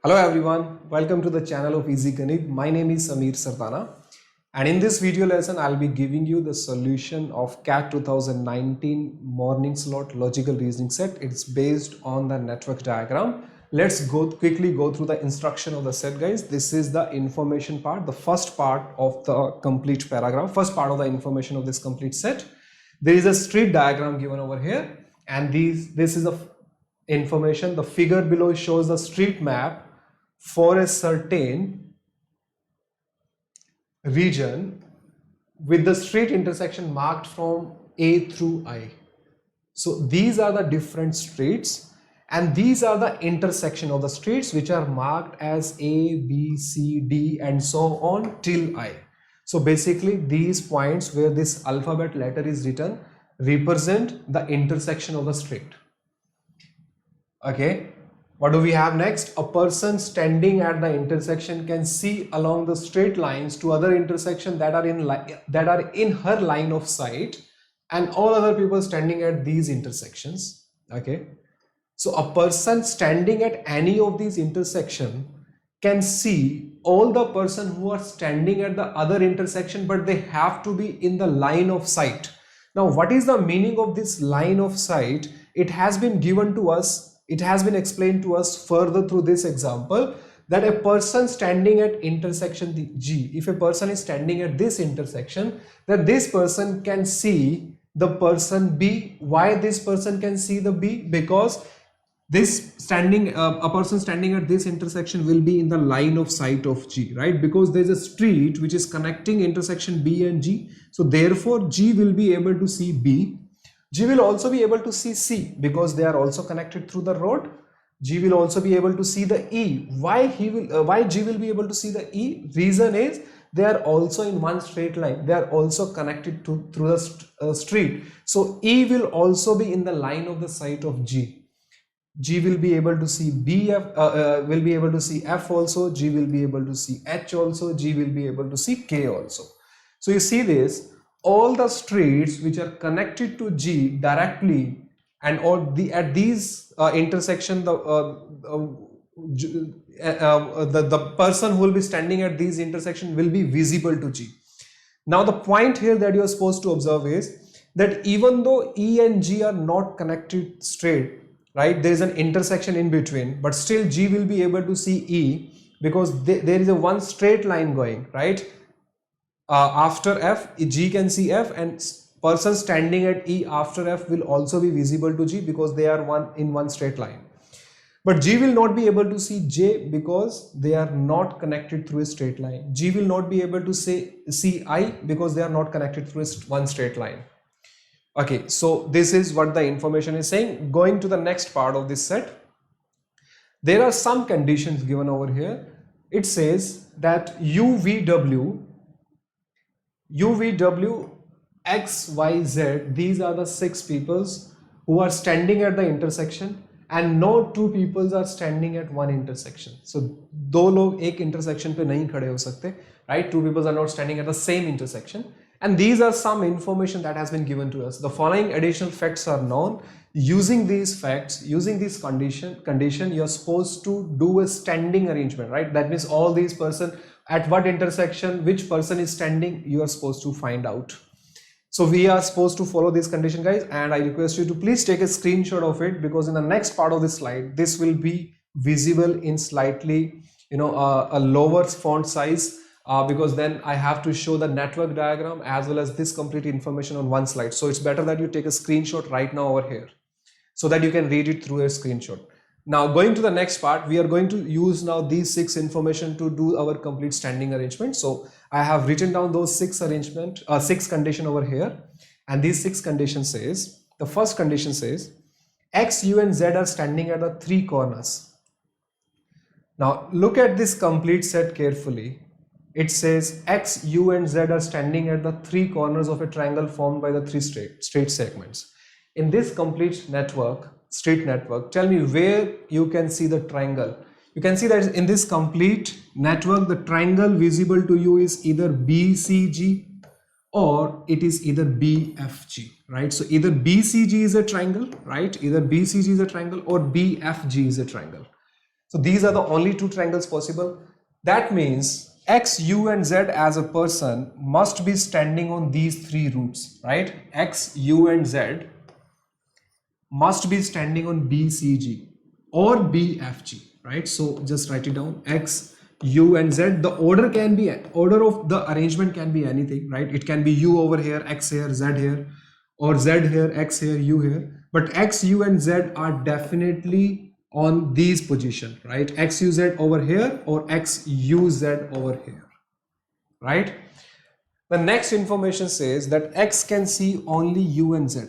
Hello everyone, welcome to the channel of EasyGanit. My name is Samir Sardana, and in this video lesson I'll be giving you the solution of CAT 2019 morning slot logical reasoning set. It's based on the network diagram. Let's quickly go through the instruction of the set, guys. This is the information part, the first part of the complete paragraph, first part of the information of this complete set. There is a street diagram given over here, and this is the information. The figure below shows the street map for a certain region with the street intersection marked from A through I. So these are the different streets, and these are the intersection of the streets which are marked as A, B, C, D and so on till I. So basically these points where this alphabet letter is written represent the intersection of the street. Okay. What do we have next? A person standing at the intersection can see along the straight lines to other intersections that are in her line of sight, and all other people standing at these intersections. Okay, so a person standing at any of these intersections can see all the person who are standing at the other intersection, but they have to be in the line of sight. Now, what is the meaning of this line of sight? It has been given to us. It has been explained to us further through this example that a person standing at intersection G, if a person is standing at this intersection, that this person can see the person B. Why this person can see the B? Because a person standing at this intersection will be in the line of sight of G, right? Because there's a street which is connecting intersection B and G. So therefore G will be able to see B. G will also be able to see C because they are also connected through the road. G will also be able to see the E. Why G will be able to see the E? Reason is they are also in one straight line. They are also connected through the street. So E will also be in the line of the sight of G. G will be able to see will be able to see F also. G will be able to see H also. G will be able to see K also. So you see this. All the streets which are connected to G directly and at these intersection, the person who will be standing at these intersection will be visible to G. Now the point here that you are supposed to observe is that even though E and G are not connected straight, right, there is an intersection in between, but still G will be able to see E because there is a one straight line going, right? After F, G can see F, and person standing at E after F will also be visible to G because they are in one straight line. But G will not be able to see J because they are not connected through a straight line. G will not be able to see I because they are not connected through one straight line. Okay, so this is what the information is saying. Going to the next part of this set, there are some conditions given over here. It says that UVW, X, Y, Z, these are the 6 peoples who are standing at the intersection, and no 2 peoples are standing at one intersection. So दो लोग एक intersection पे नहीं खड़े हो सकते, right? 2 peoples are not standing at the same intersection, and these are some information that has been given to us. The following additional facts are known. Using these facts, using this condition, you are supposed to do a standing arrangement, right? That means all these person at what intersection, which person is standing, you are supposed to find out. So we are supposed to follow this condition, guys, and I request you to please take a screenshot of it because in the next part of this slide, this will be visible in slightly, a lower font size because then I have to show the network diagram as well as this complete information on one slide. So it's better that you take a screenshot right now over here so that you can read it through a screenshot. Now going to the next part, we are going to use now these 6 information to do our complete standing arrangement. So I have written down those 6 condition over here, and these 6 conditions says, the first condition says X, U and Z are standing at the 3 corners. Now look at this complete set carefully. It says X, U and Z are standing at the 3 corners of a triangle formed by the 3 straight segments. In this complete network, street network, tell me where you can see the triangle. You can see that in this complete network, the triangle visible to you is either BCG or it is either BFG, right? So either BCG is a triangle, right? Either BCG is a triangle or BFG is a triangle. So these are the only two triangles possible. That means X, U and Z as a person must be standing on these three roots, right? X, U and Z must be standing on BCG or BFG, right? So just write it down. X, U and Z. The order can be, order of the arrangement can be anything, right? It can be U over here, X here, Z here, or Z here, X here, U here. But X, U and Z are definitely on these position, right? X, U, Z over here or X, U, Z over here, right? The next information says that X can see only U and Z.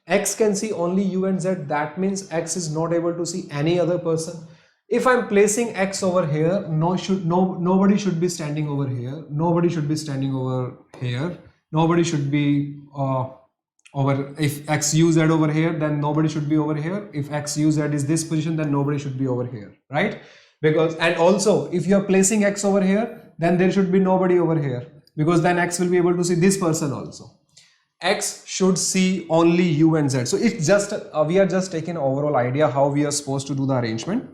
X can see only U and Z. That means X is not able to see any other person. If I'm placing X over here, nobody should be standing over here. Nobody should be standing over here. Nobody should be over. If X, U, Z over here, then nobody should be over here. If X, U, Z is this position, then nobody should be over here, right? Because, and also if you are placing X over here, then there should be nobody over here, because then X will be able to see this person also. X should see only U and Z. So it's just we are just taking an overall idea how we are supposed to do the arrangement.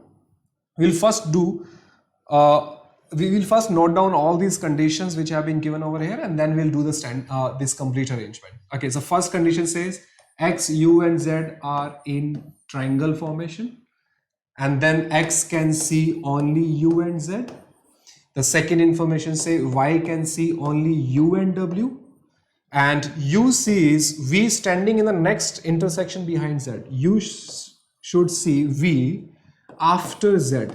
We'll first do we will first note down all these conditions which have been given over here, and then we'll do the this complete arrangement. Okay, so first condition says X, U and Z are in triangle formation, and then X can see only U and Z. The second information say Y can see only U and W. And U sees V standing in the next intersection behind Z. U should see V after Z.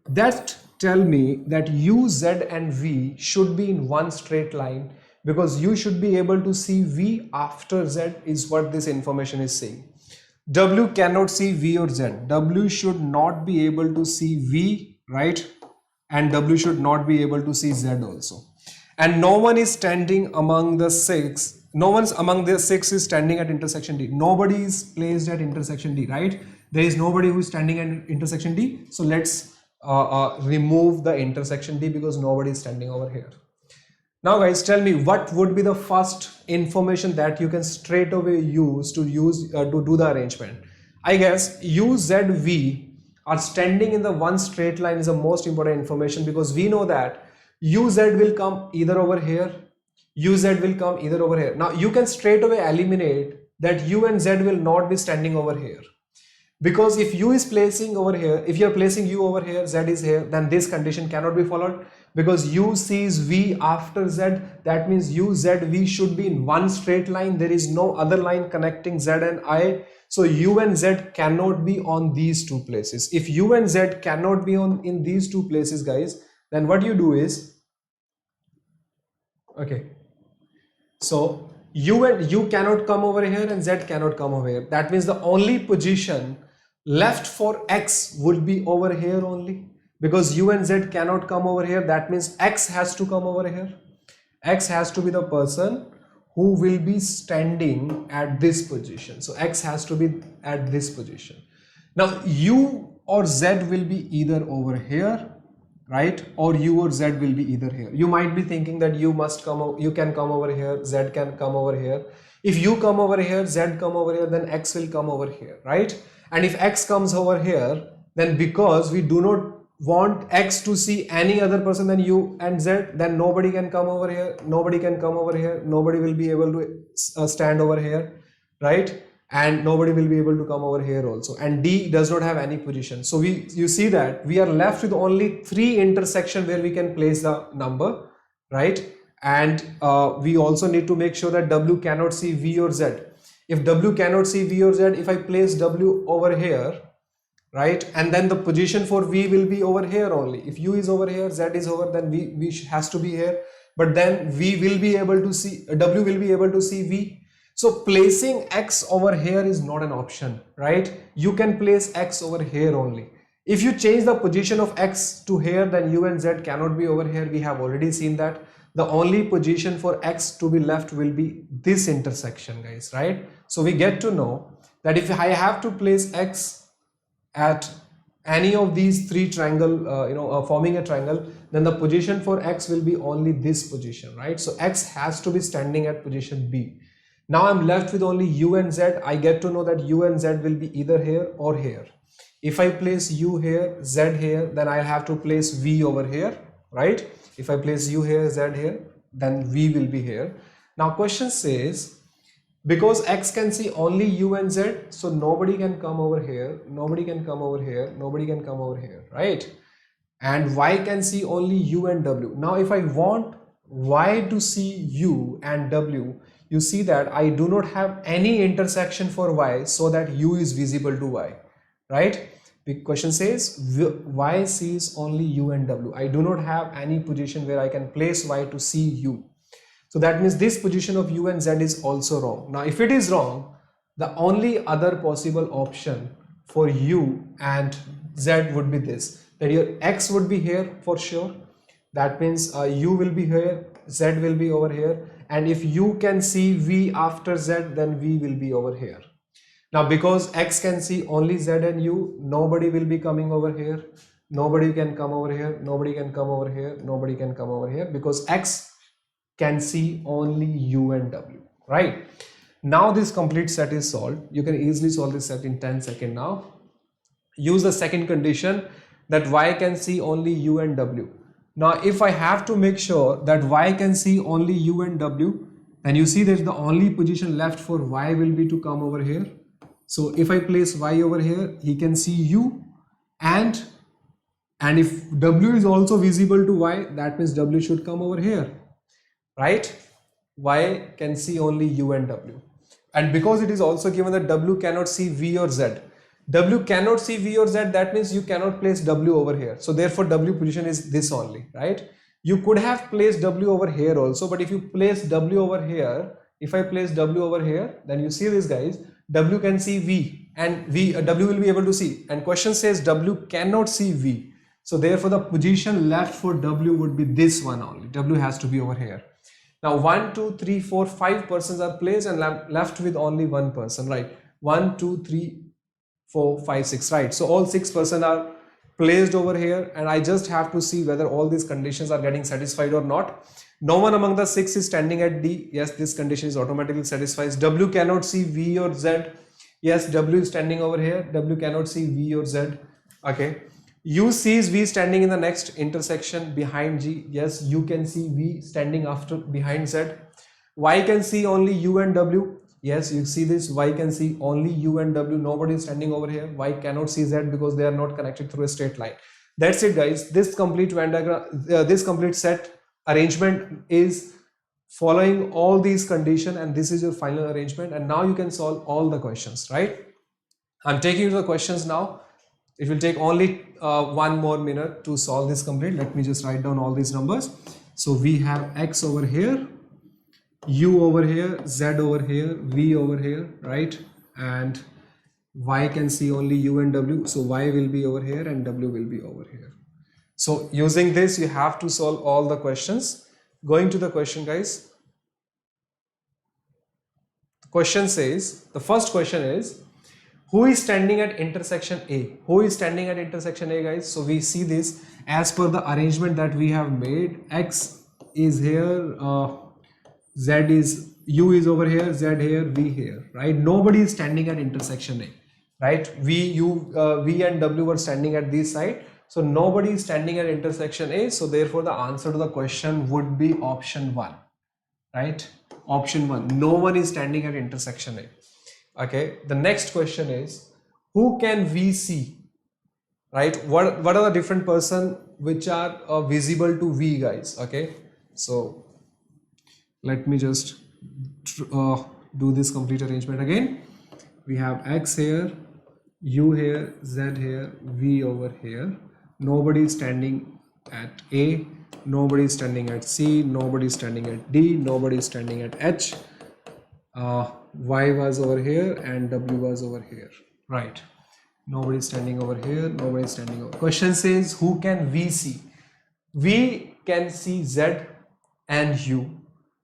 That tell me that U, Z and V should be in one straight line, because you should be able to see V after Z is what this information is saying. W cannot see V or Z. W should not be able to see V, right? And W should not be able to see Z also. And no one is standing among the six. No one's among the six is standing at intersection D. Nobody is placed at intersection D, right? There is nobody who is standing at intersection D. So let's remove the intersection D, because nobody is standing over here. Now guys, tell me what would be the first information that you can straight away use to do the arrangement. I guess U, Z, V are standing in the one straight line is the most important information, because we know that UZ will come either over here, UZ will come either over here. Now you can straight away eliminate that U and Z will not be standing over here, because if U is placing over here, if you are placing U over here, Z is here, then this condition cannot be followed, because U sees V after Z. That means U, Z, V should be in one straight line. There is no other line connecting Z and I. So U and Z cannot be on these two places. If U and Z cannot be in these two places, guys, then what you do is, okay, so U cannot come over here and Z cannot come over here. That means the only position left for X would be over here only, because U and Z cannot come over here. That means X has to come over here. X has to be the person who will be standing at this position. So X has to be at this position. Now U or Z will be either over here, right? Or U or Z will be either here. You might be thinking that you can come over here, Z can come over here. If you come over here, Z come over here, then X will come over here, right? And if X comes over here, then because we do not want X to see any other person than U and Z, then nobody can come over here, nobody can come over here, nobody will be able to stand over here, right? And nobody will be able to come over here also. And D does not have any position. So you see that we are left with only three intersections where we can place the number, right? And we also need to make sure that W cannot see V or Z. If W cannot see V or Z, if I place W over here, right, and then the position for V will be over here only. If U is over here, Z is over, then V has to be here. But then V will be able to see, W will be able to see V. So placing X over here is not an option, right? You can place X over here only. If you change the position of X to here, then U and Z cannot be over here. We have already seen that. The only position for X to be left will be this intersection, guys, right? So we get to know that if I have to place X at any of these three triangle, forming a triangle, then the position for X will be only this position, right? So X has to be standing at position B. Now I'm left with only u and z. I get to know that u and z will be either here or here. If I place u here, z here, then I have to place v over here, right? If I place u here, z here, then v will be here. Now question says, because x can see only u and z, so nobody can come over here, nobody can come over here, nobody can come over here, right? And y can see only u and w. Now if I want y to see u and w, you see that I do not have any intersection for y so that u is visible to y, right? The question says y sees only u and w. I do not have any position where I can place y to see u. So that means this position of u and z is also wrong. Now if it is wrong, the only other possible option for u and z would be this, that your x would be here for sure. That means u will be here, z will be over here, and if u can see v after z, then v will be over here. Now because x can see only z and u, nobody will be coming over here, nobody can come over here, nobody can come over here, nobody can come over here, because x can see only u and w, right? Now this complete set is solved. You can easily solve this set in 10 seconds now. Use the second condition, that y can see only u and w. Now if I have to make sure that y can see only u and w, then you see that the only position left for y will be to come over here. So if I place y over here, he can see u, and if w is also visible to y, that means w should come over here, right? Y can see only u and w. And because it is also given that w cannot see v or z, w cannot see v or z, that means you cannot place w over here. So therefore w position is this only, right? You could have placed w over here also, but if you place w over here, if I place w over here, then you see this, guys, w can see v, and w will be able to see, and question says w cannot see v. So therefore the position left for w would be this one only. W has to be over here. Now 1, 2, 3, 4, 5 persons are placed and left with only one person, right? 1, 2, 3, 4, 5, 6, right? So all 6 persons are placed over here, and I just have to see whether all these conditions are getting satisfied or not. No one among the 6 is standing at D. Yes, this condition is automatically satisfied. W cannot see V or Z. Yes, W is standing over here. W cannot see V or Z. Okay. U sees V standing in the next intersection behind G. Yes, U can see V standing after behind Z. Y can see only U and W. Yes, you see this. Y can see only U and W. Nobody is standing over here. Y cannot see Z because they are not connected through a straight line. That's it, guys. This complete Venn diagram, this complete set arrangement is following all these conditions, and this is your final arrangement. And now you can solve all the questions, right? I'm taking you to the questions now. It will take only 1 more minute to solve this complete. Let me just write down all these numbers. So we have X over here, U over here, Z over here, V over here, right? And Y can see only U and W. So Y will be over here and W will be over here. So using this, you have to solve all the questions. Going to the question, guys. The question says, the first question is, who is standing at intersection A? Who is standing at intersection A, guys? So we see this as per the arrangement that we have made. X is here, Z is, U is over here, Z here, V here, right? Nobody is standing at intersection A, right? V and W were standing at this side. So nobody is standing at intersection A. So therefore the answer to the question would be option 1, right? Option 1. No one is standing at intersection A. Okay, the next question is, who can V see, right? What are the different person which are visible to V, guys? Okay, so let me just do this complete arrangement again. We have X here, U here, Z here, V over here. Nobody is standing at A, nobody is standing at C, nobody is standing at D, nobody is standing at H. Y was over here and W was over here, right? Nobody is standing over here, nobody is standing over. Question says, who can V see? We can see Z and U.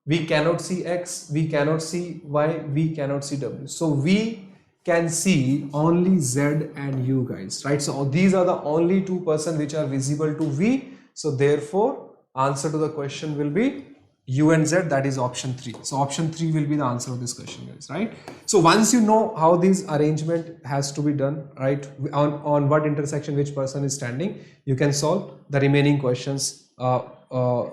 We cannot see X, we cannot see Y, we cannot see W. So we can see only Z and U, guys, right? So these are the only 2 persons which are visible to V. So therefore answer to the question will be U and Z, that is option 3. So option 3 will be the answer of this question, guys, right? So once you know how this arrangement has to be done, right, on what intersection which person is standing, you can solve the remaining questions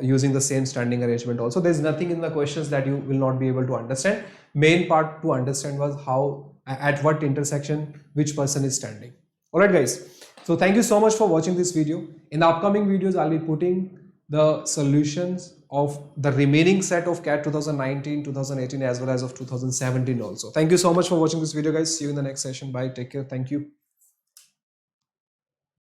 using the same standing arrangement also. There's nothing in the questions that you will not be able to understand. Main part to understand was how, at what intersection which person is standing. All right, guys. So thank you so much for watching this video. In the upcoming videos, I'll be putting the solutions of the remaining set of CAT 2019, 2018 as well as of 2017 also. Thank you so much for watching this video, guys. See you in the next session. Bye. Take care. Thank you.